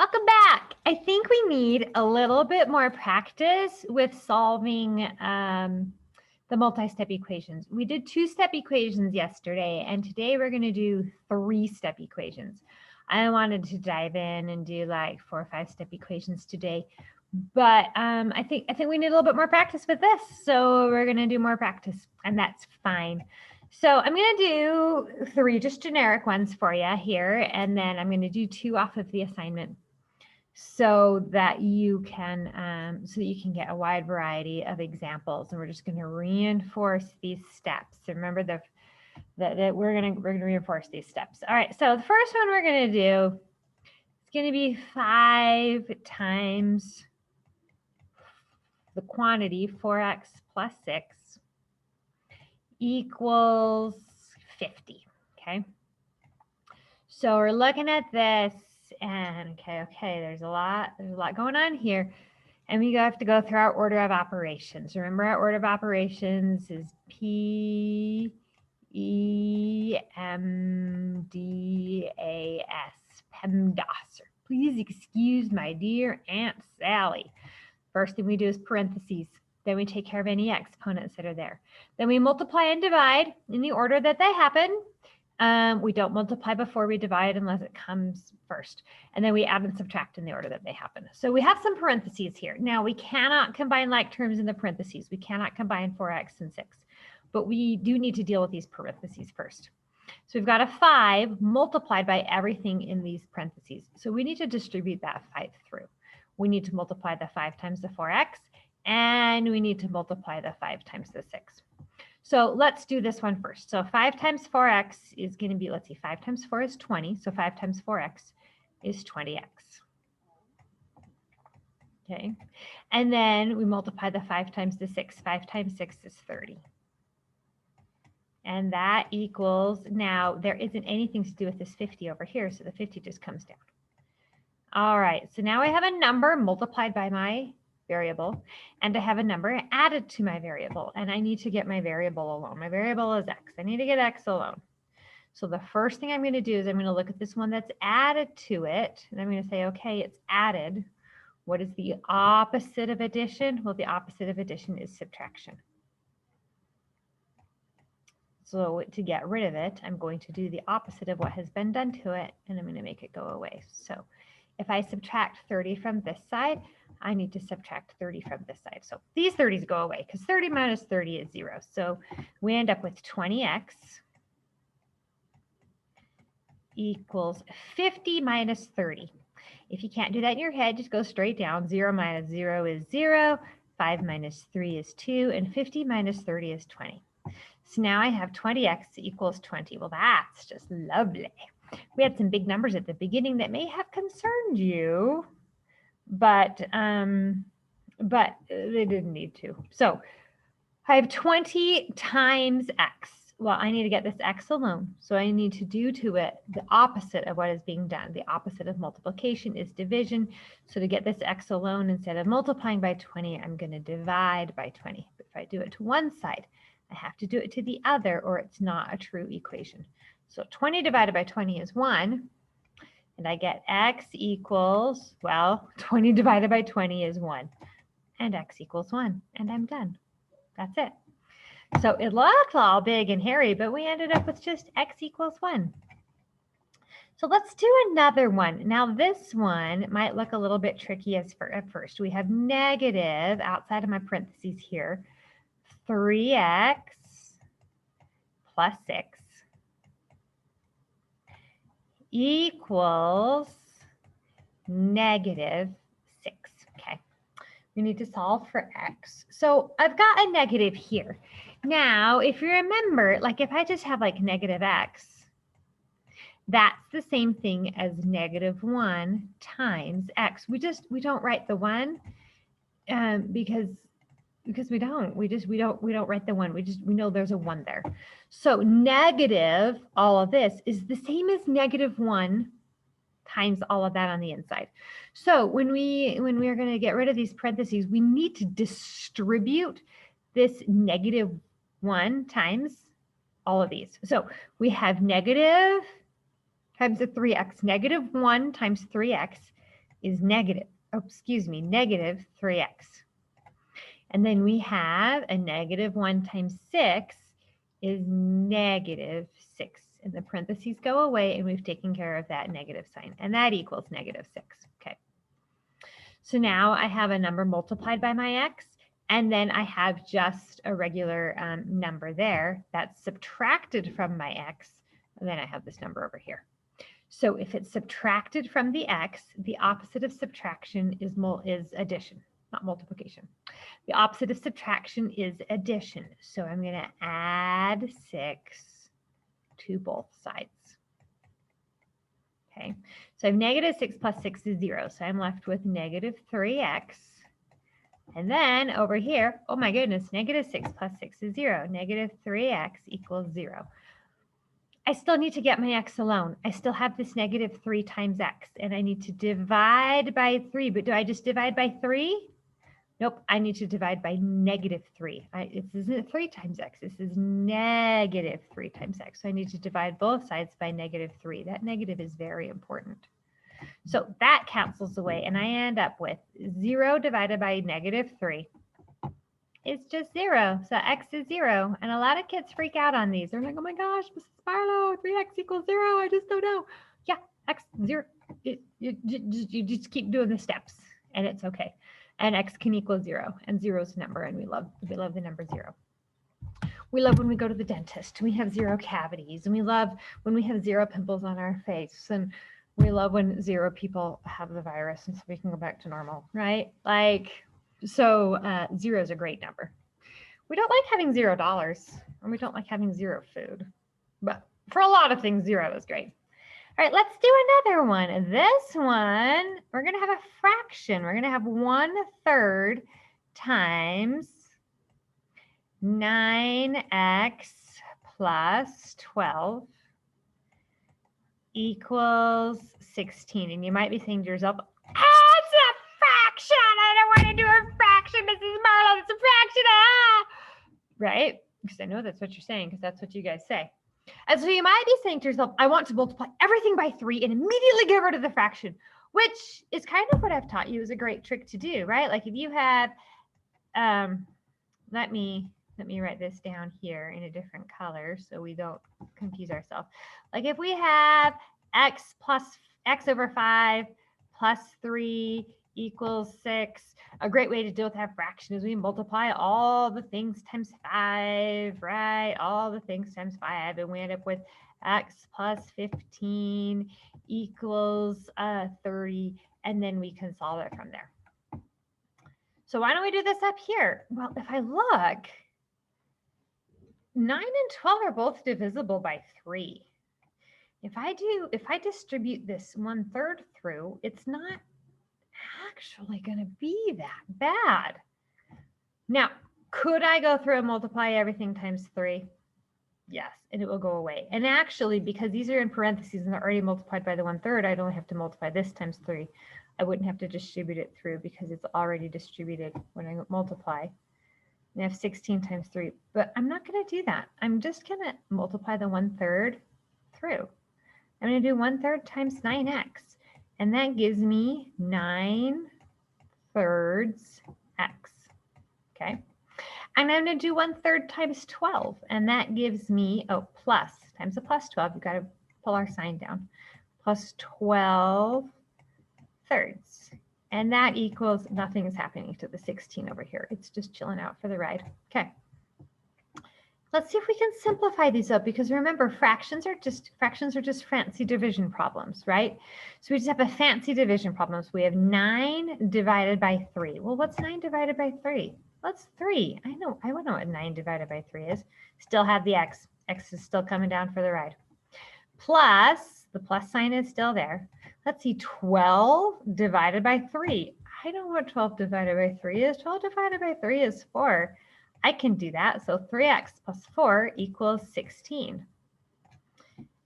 Welcome back. I think we need a little bit more practice with solving the multi-step equations. We did 2-step equations yesterday, and today we're going to do 3-step equations. I wanted to dive in and do like 4 or 5-step equations today, but I think we need a little bit more practice with this. So we're going to do more practice, and that's fine. So I'm going to do 3 just generic ones for you here, and then I'm going to do 2 off of the assignment so that you can get a wide variety of examples. And we're just going to reinforce these steps. So remember that we're going to reinforce these steps. All right. So the first one we're going to do is going to be 5 times the quantity 4x plus 6 equals 50. Okay. So we're looking at this, and okay, there's a lot going on here. And we have to go through our order of operations. Remember, our order of operations is P, E, M, D, A, S, PEMDAS. Please excuse my dear Aunt Sally. First thing we do is parentheses. Then we take care of any exponents that are there. Then we multiply and divide in the order that they happen. We don't multiply before we divide unless it comes first. And then we add and subtract in the order that they happen. So we have some parentheses here. Now we cannot combine like terms in the parentheses. We cannot combine 4x and 6, but we do need to deal with these parentheses first. So we've got a 5 multiplied by everything in these parentheses. So we need to distribute that 5 through. We need to multiply the 5 times the 4x, and we need to multiply the 5 times the 6. So let's do this one first. So 5 times 4x is going to be, let's see, 5 times 4 is 20. So 5 times 4x is 20x. Okay. And then we multiply the 5 times the 6. 5 times 6 is 30. And that equals, now there isn't anything to do with this 50 over here, so the 50 just comes down. All right, so now I have a number multiplied by my variable, and I have a number added to my variable, and I need to get my variable alone. My variable is x. I need to get x alone. So the first thing I'm going to do is I'm going to look at this one that's added to it, and I'm going to say, okay, it's added. What is the opposite of addition? Well, the opposite of addition is subtraction. So to get rid of it, I'm going to do the opposite of what has been done to it, and I'm going to make it go away. So if I subtract 30 from this side, I need to subtract 30 from this side. So these 30s go away because 30 minus 30 is 0. So we end up with 20x equals 50 minus 30. If you can't do that in your head, just go straight down. 0 minus 0 is 0. 5 minus 3 is 2. And 50 minus 30 is 20. So now I have 20x equals 20. Well, that's just lovely. We had some big numbers at the beginning that may have concerned you, but they didn't need to. So I have 20 times x. Well, I need to get this x alone. So I need to do to it the opposite of what is being done. The opposite of multiplication is division. So to get this x alone, instead of multiplying by 20, I'm going to divide by 20. But if I do it to one side, I have to do it to the other, or it's not a true equation. So 20 divided by 20 is 1. And I get x equals, well, 20 divided by 20 is 1. And x equals 1. And I'm done. That's it. So it looked all big and hairy, but we ended up with just x equals 1. So let's do another one. Now this one might look a little bit tricky at first. We have negative outside of my parentheses here, 3x plus 6 equals negative 6. Okay, we need to solve for x. So I've got a negative here. Now, if you remember, like if I just have like negative x, that's the same thing as negative 1 times x. We don't write the 1 because we don't write the 1. We know there's a 1 there. So negative all of this is the same as negative 1 times all of that on the inside. So when we are going to get rid of these parentheses, we need to distribute this negative 1 times all of these. So we have negative times the 3x. Negative 1 times 3x is negative 3x. And then we have a negative 1 times 6 is negative 6. And the parentheses go away, and we've taken care of that negative sign. And that equals negative 6. Okay. So now I have a number multiplied by my x, and then I have just a regular number there that's subtracted from my x, and then I have this number over here. So if it's subtracted from the x, the opposite of subtraction is addition, not multiplication. The opposite of subtraction is addition. So I'm going to add 6 to both sides. Okay, so I have negative 6 plus 6 is 0. So I'm left with negative 3x. And then over here, oh my goodness, negative 6 plus 6 is 0. Negative 3x equals 0. I still need to get my x alone. I still have this negative 3 times x, and I need to divide by 3. But do I just divide by 3? Nope, I need to divide by negative 3. This isn't 3 times x. This is negative 3 times x. So I need to divide both sides by negative 3. That negative is very important. So that cancels away, and I end up with 0 divided by negative 3. It's just 0. So x is 0. And a lot of kids freak out on these. They're like, oh my gosh, Mrs. Barlow, 3x equals 0. I just don't know. Yeah, x 0. You just keep doing the steps, and it's okay. And x can equal 0, and 0 is a number, and we love the number 0. We love when we go to the dentist, we have 0 cavities, and we love when we have 0 pimples on our face, and we love when 0 people have the virus, and so we can go back to normal, right? Like, so 0 is a great number. We don't like having $0, and we don't like having 0 food, but for a lot of things, 0 is great. All right, let's do another one. This one, we're going to have a fraction. We're going to have 1/3 times 9x plus 12 equals 16. And you might be saying to yourself, it's a fraction. I don't want to do a fraction, Mrs. Marlow. It's a fraction. Ah! Right? Because I know that's what you're saying, because that's what you guys say. And so you might be saying to yourself, I want to multiply everything by 3 and immediately get rid of the fraction, which is kind of what I've taught you is a great trick to do, right? Like if you have, let me write this down here in a different color so we don't confuse ourselves. Like if we have x over 5 plus 3 equals 6. A great way to deal with that fraction is we multiply all the things times 5, right? All the things times 5, and we end up with x plus 15 equals 30, and then we can solve it from there. So why don't we do this up here? Well, if I look, 9 and 12 are both divisible by 3. If I distribute this 1/3 through, it's not actually going to be that bad. Now, could I go through and multiply everything times 3? Yes, and it will go away. And actually, because these are in parentheses and they're already multiplied by the 1/3, I'd only have to multiply this times 3. I wouldn't have to distribute it through because it's already distributed when I multiply. And I have 16 times 3, but I'm not going to do that. I'm just going to multiply the 1/3 through. I'm going to do 1/3 times 9x. And that gives me 9/3 x, okay? And I'm going to do 1/3 times 12, and that gives me, plus, times a plus 12, you've got to pull our sign down, plus 12 thirds. And that equals, nothing is happening to the 16 over here. It's just chilling out for the ride. Okay. Let's see if we can simplify these up, because remember, fractions are just fancy division problems, right? So we just have a fancy division problem. So we have 9 divided by 3. Well, what's 9 divided by 3? What's 3? I know what 9 divided by 3 is. Still have the x. X is still coming down for the ride. Plus, the plus sign is still there. Let's see, 12 divided by 3. I know what 12 divided by 3 is. 12 divided by 3 is 4. I can do that. So 3x plus 4 equals 16.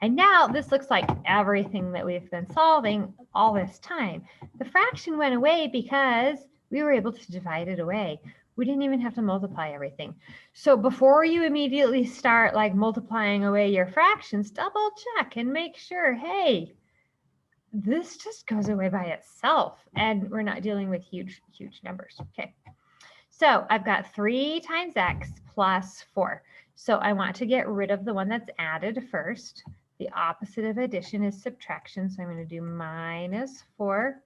And now this looks like everything that we've been solving all this time. The fraction went away because we were able to divide it away. We didn't even have to multiply everything. So before you immediately start like multiplying away your fractions, double check and make sure, hey, this just goes away by itself, and we're not dealing with huge numbers. Okay, so I've got 3 times x plus 4. So I want to get rid of the one that's added first. The opposite of addition is subtraction, so I'm going to do minus 4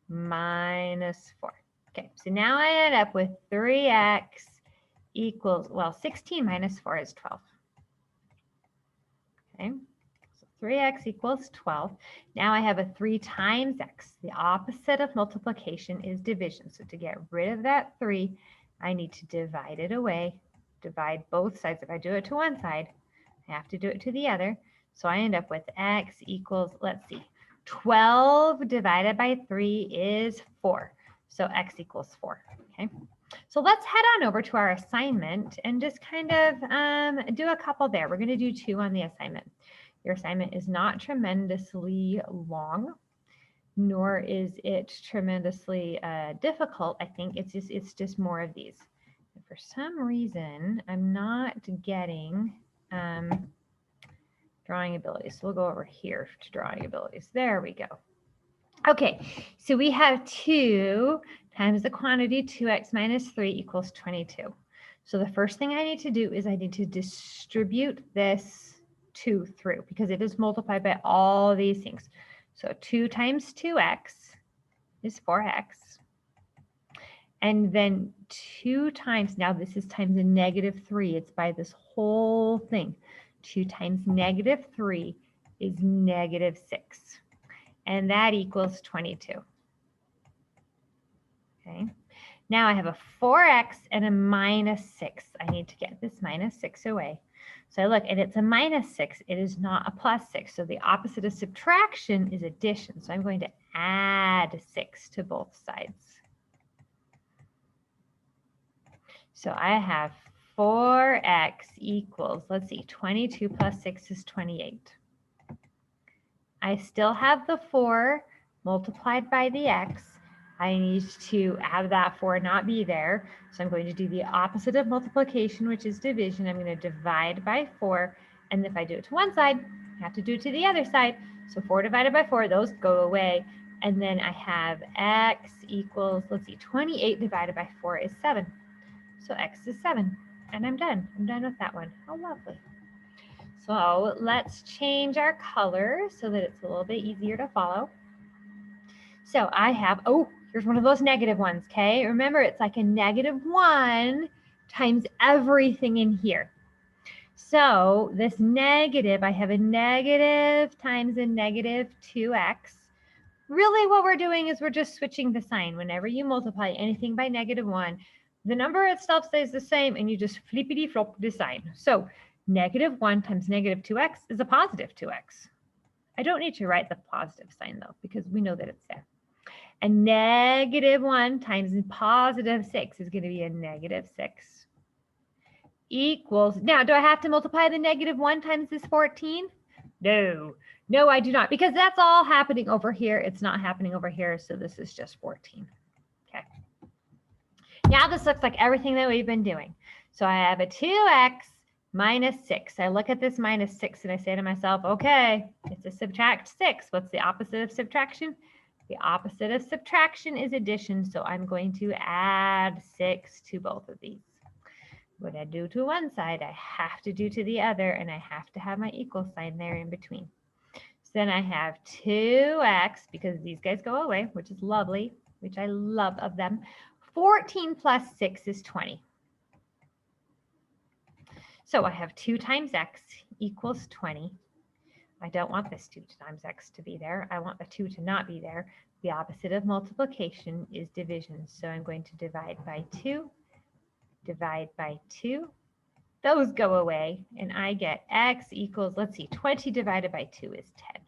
minus 4. Okay, so now I end up with 3x equals, well, 16 minus 4 is 12. Okay, so 3x equals 12. Now I have a 3 times x. The opposite of multiplication is division. So to get rid of that 3, I need to divide it away, divide both sides. If I do it to one side, I have to do it to the other. So I end up with x equals, let's see, 12 divided by 3 is 4. So x equals 4, okay? So let's head on over to our assignment and just kind of do a couple there. We're going to do 2 on the assignment. Your assignment is not tremendously long, nor is it tremendously difficult. I think it's just more of these. And for some reason, I'm not getting drawing abilities. So we'll go over here to drawing abilities. There we go. Okay, so we have 2 times the quantity 2x minus 3 equals 22. So the first thing I need to do is I need to distribute this 2 through because it is multiplied by all these things. So 2 times 2x is 4x. And then 2 times, now this is times a negative 3. It's by this whole thing. 2 times negative 3 is negative 6. And that equals 22. Okay. Now I have a 4x and a minus 6. I need to get this minus 6 away. So I look, and it's a minus 6. It is not a plus 6. So the opposite of subtraction is addition. So I'm going to add 6 to both sides. So I have 4x equals, let's see, 22 plus 6 is 28. I still have the 4 multiplied by the x. I need to have that 4 not be there. So I'm going to do the opposite of multiplication, which is division. I'm going to divide by 4. And if I do it to one side, I have to do it to the other side. So 4 divided by 4, those go away. And then I have x equals, let's see, 28 divided by 4 is 7. So x is 7. And I'm done. I'm done with that one. How lovely. So let's change our color so that it's a little bit easier to follow. So I have, oh, here's one of those negative ones, okay? Remember, it's like a -1 times everything in here. So this negative, I have a negative times a negative 2x. Really what we're doing is we're just switching the sign. Whenever you multiply anything by -1, the number itself stays the same and you just flippity-flop the sign. So -1 times -2x is a positive 2x. I don't need to write the positive sign though, because we know that it's there. And -1 times positive 6 is going to be a -6 equals, now do I have to multiply the -1 times this 14? No, I do not, because that's all happening over here. It's not happening over here, so this is just 14. Okay. Now this looks like everything that we've been doing. So I have a 2x minus 6. I look at this minus 6 and I say to myself, okay, it's a subtract 6. What's the opposite of subtraction? The opposite of subtraction is addition, so I'm going to add 6 to both of these. What I do to one side, I have to do to the other, and I have to have my equal sign there in between. So then I have 2x, because these guys go away, which is lovely, which I love of them. 14 plus 6 is 20. So I have 2 times x equals 20. I don't want this 2 times x to be there. I want the 2 to not be there. The opposite of multiplication is division. So I'm going to divide by 2, divide by 2. Those go away, and I get x equals, let's see, 20 divided by 2 is 10.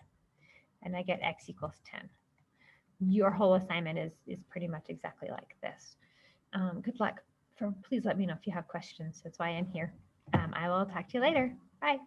And I get x equals 10. Your whole assignment is pretty much exactly like this. Good luck. Please let me know if you have questions. That's why I'm here. I will talk to you later. Bye.